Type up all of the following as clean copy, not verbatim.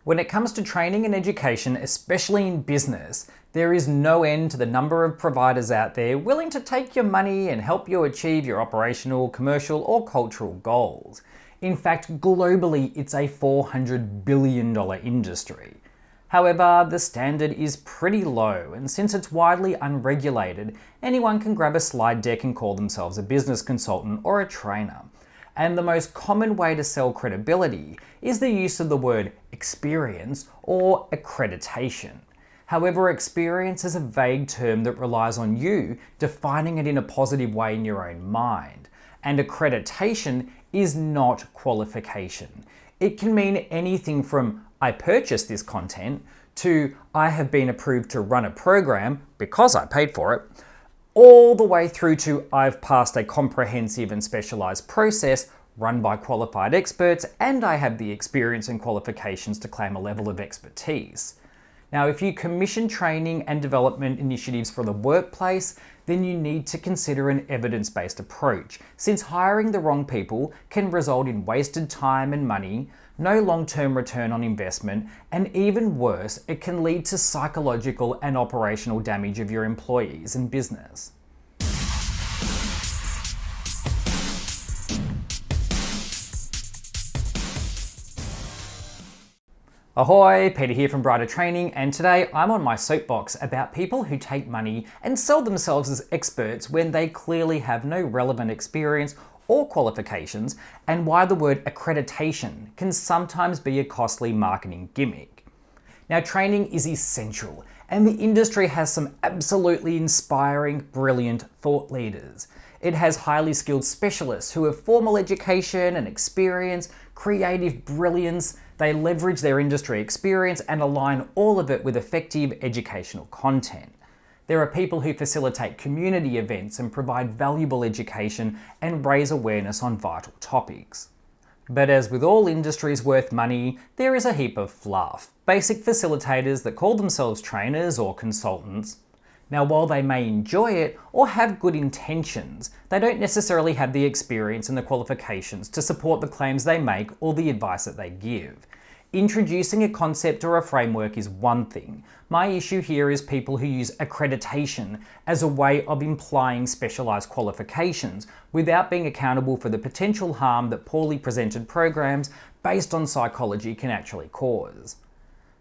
When it comes to training and education, especially in business, there is no end to the number of providers out there willing to take your money and help you achieve your operational, commercial, or cultural goals. In fact, globally, it's a $400 billion industry. However, the standard is pretty low, and since it's widely unregulated, anyone can grab a slide deck and call themselves a business consultant or a trainer. And the most common way to sell credibility is the use of the word experience or accreditation. However, experience is a vague term that relies on you defining it in a positive way in your own mind. And accreditation is not qualification. It can mean anything from I purchased this content to I have been approved to run a program because I paid for it, all the way through to I've passed a comprehensive and specialized process run by qualified experts and I have the experience and qualifications to claim a level of expertise. Now, if you commission training and development initiatives for the workplace, then you need to consider an evidence-based approach, since hiring the wrong people can result in wasted time and money, no long-term return on investment, and even worse, it can lead to psychological and operational damage of your employees and business. Ahoy, Peter here from Brighter Training, and today I'm on my soapbox about people who take money and sell themselves as experts when they clearly have no relevant experience or qualifications, and why the word accreditation can sometimes be a costly marketing gimmick. Now, training is essential, and the industry has some absolutely inspiring, brilliant thought leaders. It has highly skilled specialists who have formal education and experience, creative brilliance. They leverage their industry experience and align all of it with effective educational content. There are people who facilitate community events and provide valuable education and raise awareness on vital topics. But as with all industries worth money, there is a heap of fluff. Basic facilitators that call themselves trainers or consultants. Now, while they may enjoy it or have good intentions, they don't necessarily have the experience and the qualifications to support the claims they make or the advice that they give. Introducing a concept or a framework is one thing. My issue here is people who use accreditation as a way of implying specialized qualifications without being accountable for the potential harm that poorly presented programs based on psychology can actually cause.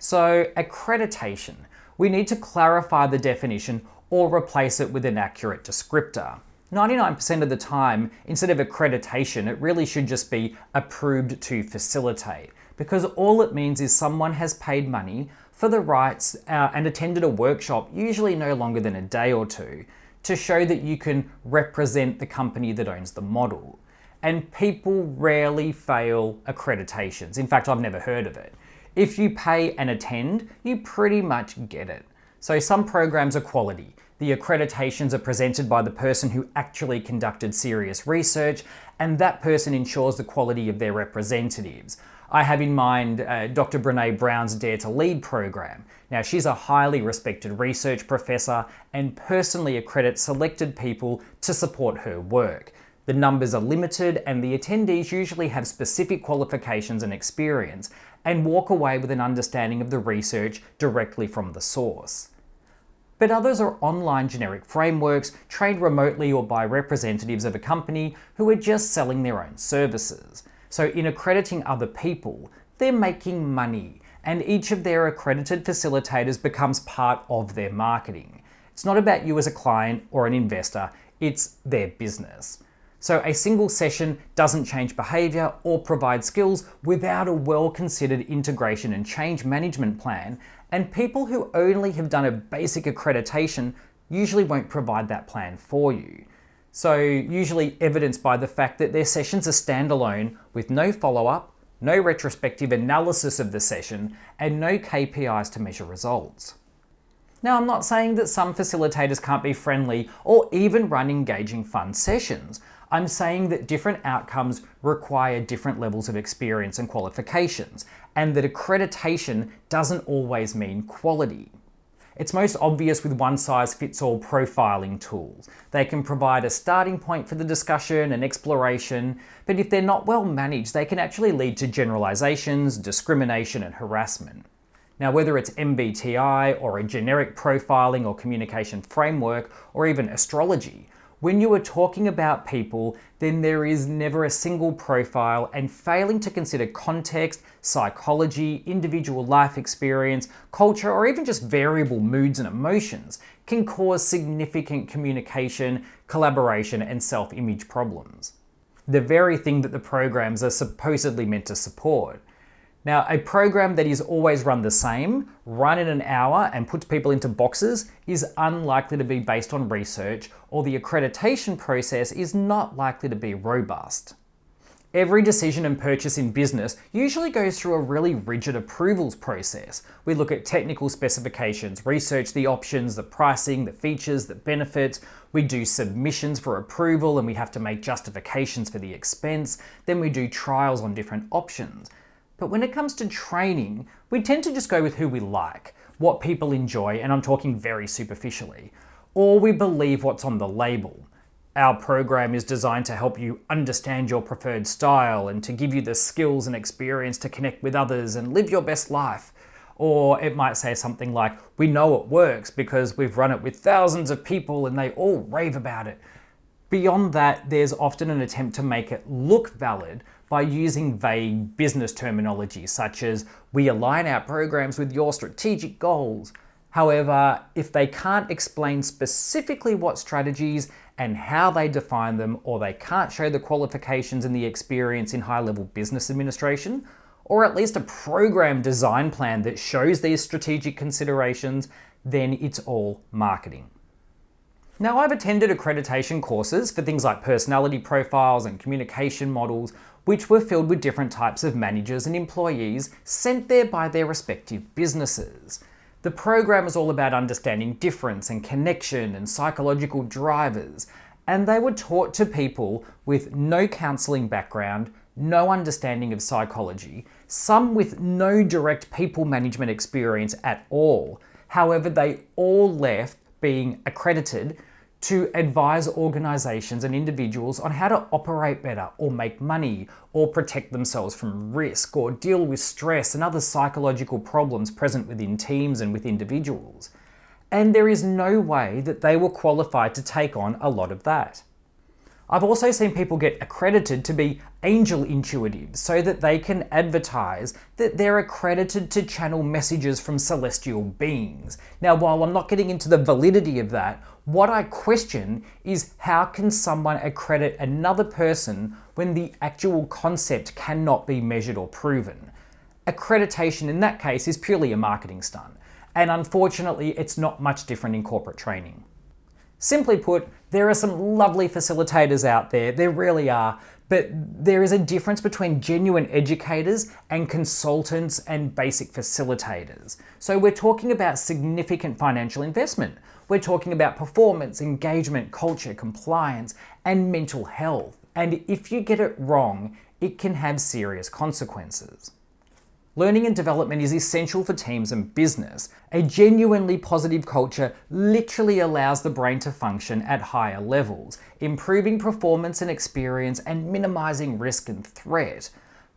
So, accreditation. We need to clarify the definition or replace it with an accurate descriptor. 99% of the time, instead of accreditation, it really should just be approved to facilitate, because all it means is someone has paid money for the rights and attended a workshop, usually no longer than a day or two, to show that you can represent the company that owns the model. And people rarely fail accreditations. In fact, I've never heard of it. If you pay and attend, you pretty much get it. So some programs are quality. The accreditations are presented by the person who actually conducted serious research, and that person ensures the quality of their representatives. I have in mind Dr. Brené Brown's Dare to Lead program. Now, she's a highly respected research professor and personally accredits selected people to support her work. The numbers are limited and the attendees usually have specific qualifications and experience and walk away with an understanding of the research directly from the source. But others are online generic frameworks trained remotely or by representatives of a company who are just selling their own services. So in accrediting other people, they're making money, and each of their accredited facilitators becomes part of their marketing. It's not about you as a client or an investor, it's their business. So a single session doesn't change behavior or provide skills without a well-considered integration and change management plan, and people who only have done a basic accreditation usually won't provide that plan for you. So usually evidenced by the fact that their sessions are standalone with no follow-up, no retrospective analysis of the session, and no KPIs to measure results. Now, I'm not saying that some facilitators can't be friendly or even run engaging fun sessions. I'm saying that different outcomes require different levels of experience and qualifications, and that accreditation doesn't always mean quality. It's most obvious with one-size-fits-all profiling tools. They can provide a starting point for the discussion and exploration, but if they're not well managed, they can actually lead to generalizations, discrimination, and harassment. Now, whether it's MBTI or a generic profiling or communication framework, or even astrology, when you are talking about people, then there is never a single profile, and failing to consider context, psychology, individual life experience, culture, or even just variable moods and emotions can cause significant communication, collaboration, and self-image problems. The very thing that the programs are supposedly meant to support. Now, a program that is always run the same, run in an hour and puts people into boxes, is unlikely to be based on research, or the accreditation process is not likely to be robust. Every decision and purchase in business usually goes through a really rigid approvals process. We look at technical specifications, research the options, the pricing, the features, the benefits. We do submissions for approval and we have to make justifications for the expense. Then we do trials on different options. But when it comes to training, we tend to just go with who we like, what people enjoy, and I'm talking very superficially, or we believe what's on the label. Our program is designed to help you understand your preferred style and to give you the skills and experience to connect with others and live your best life. Or it might say something like, we know it works because we've run it with thousands of people and they all rave about it. Beyond that, there's often an attempt to make it look valid by using vague business terminology such as, we align our programs with your strategic goals. However, if they can't explain specifically what strategies and how they define them, or they can't show the qualifications and the experience in high-level business administration, or at least a program design plan that shows these strategic considerations, then it's all marketing. Now, I've attended accreditation courses for things like personality profiles and communication models, which were filled with different types of managers and employees sent there by their respective businesses. The program is all about understanding difference and connection and psychological drivers, and they were taught to people with no counselling background, no understanding of psychology, some with no direct people management experience at all. However, they all left being accredited to advise organisations and individuals on how to operate better or make money or protect themselves from risk or deal with stress and other psychological problems present within teams and with individuals. And there is no way that they were qualified to take on a lot of that. I've also seen people get accredited to be angel intuitives so that they can advertise that they're accredited to channel messages from celestial beings. Now, while I'm not getting into the validity of that, what I question is, how can someone accredit another person when the actual concept cannot be measured or proven? Accreditation in that case is purely a marketing stunt, and unfortunately it's not much different in corporate training. Simply put, there are some lovely facilitators out there, there really are, but there is a difference between genuine educators and consultants and basic facilitators. So we're talking about significant financial investment. We're talking about performance, engagement, culture, compliance, and mental health. And if you get it wrong, it can have serious consequences. Learning and development is essential for teams and business. A genuinely positive culture literally allows the brain to function at higher levels, improving performance and experience and minimizing risk and threat.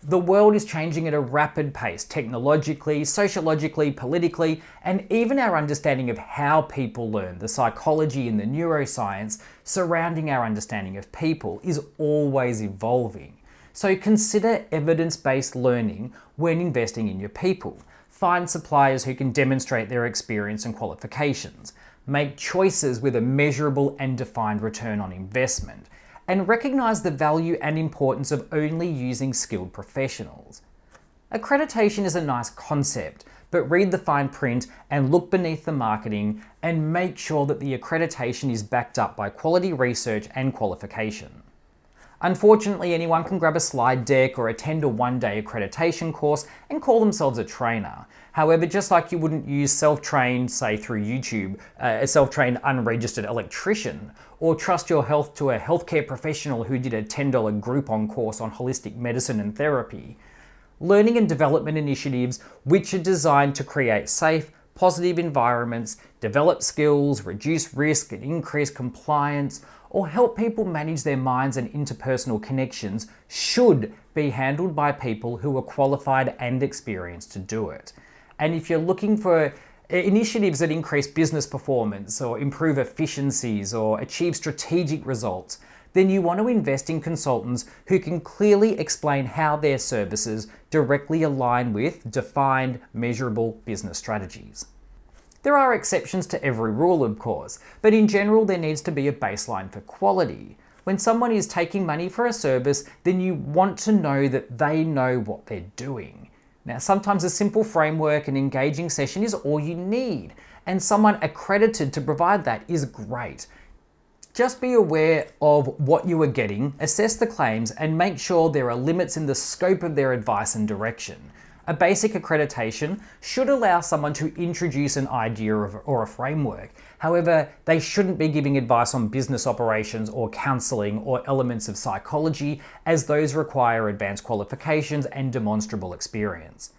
The world is changing at a rapid pace, technologically, sociologically, politically, and even our understanding of how people learn, the psychology and the neuroscience surrounding our understanding of people, is always evolving. So consider evidence-based learning when investing in your people. Find suppliers who can demonstrate their experience and qualifications. Make choices with a measurable and defined return on investment. And recognize the value and importance of only using skilled professionals. Accreditation is a nice concept, but read the fine print and look beneath the marketing and make sure that the accreditation is backed up by quality research and qualification. Unfortunately, anyone can grab a slide deck or attend a one-day accreditation course and call themselves a trainer. However, just like you wouldn't use self-trained, say through YouTube, a self-trained unregistered electrician, or trust your health to a healthcare professional who did a $10 Groupon course on holistic medicine and therapy. Learning and development initiatives which are designed to create safe, positive environments, develop skills, reduce risk and increase compliance, or help people manage their minds and interpersonal connections should be handled by people who are qualified and experienced to do it. And if you're looking for initiatives that increase business performance or improve efficiencies or achieve strategic results, then you want to invest in consultants who can clearly explain how their services directly align with defined, measurable business strategies. There are exceptions to every rule, of course, but in general there needs to be a baseline for quality. When someone is taking money for a service, then you want to know that they know what they're doing. Now, sometimes a simple framework and engaging session is all you need, and someone accredited to provide that is great. Just be aware of what you are getting, assess the claims, and make sure there are limits in the scope of their advice and direction. A basic accreditation should allow someone to introduce an idea or a framework. However, they shouldn't be giving advice on business operations or counseling or elements of psychology, as those require advanced qualifications and demonstrable experience.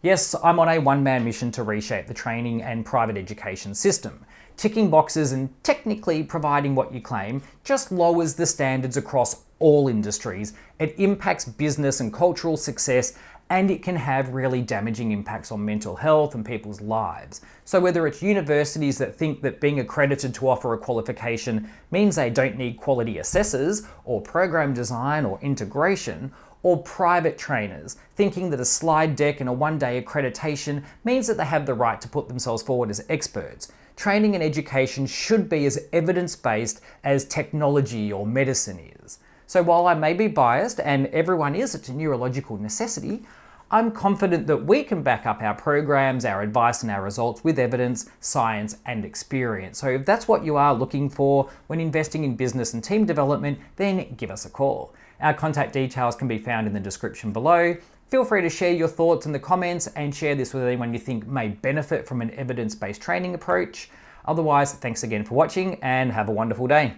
Yes, I'm on a one-man mission to reshape the training and private education system. Ticking boxes and technically providing what you claim just lowers the standards across all industries. It impacts business and cultural success, and it can have really damaging impacts on mental health and people's lives. So whether it's universities that think that being accredited to offer a qualification means they don't need quality assessors or program design or integration, or private trainers thinking that a slide deck and a one-day accreditation means that they have the right to put themselves forward as experts. Training and education should be as evidence-based as technology or medicine is. So while I may be biased, and everyone is, it's a neurological necessity, I'm confident that we can back up our programs, our advice and our results with evidence, science and experience. So if that's what you are looking for when investing in business and team development, then give us a call. Our contact details can be found in the description below. Feel free to share your thoughts in the comments and share this with anyone you think may benefit from an evidence-based training approach. Otherwise, thanks again for watching and have a wonderful day.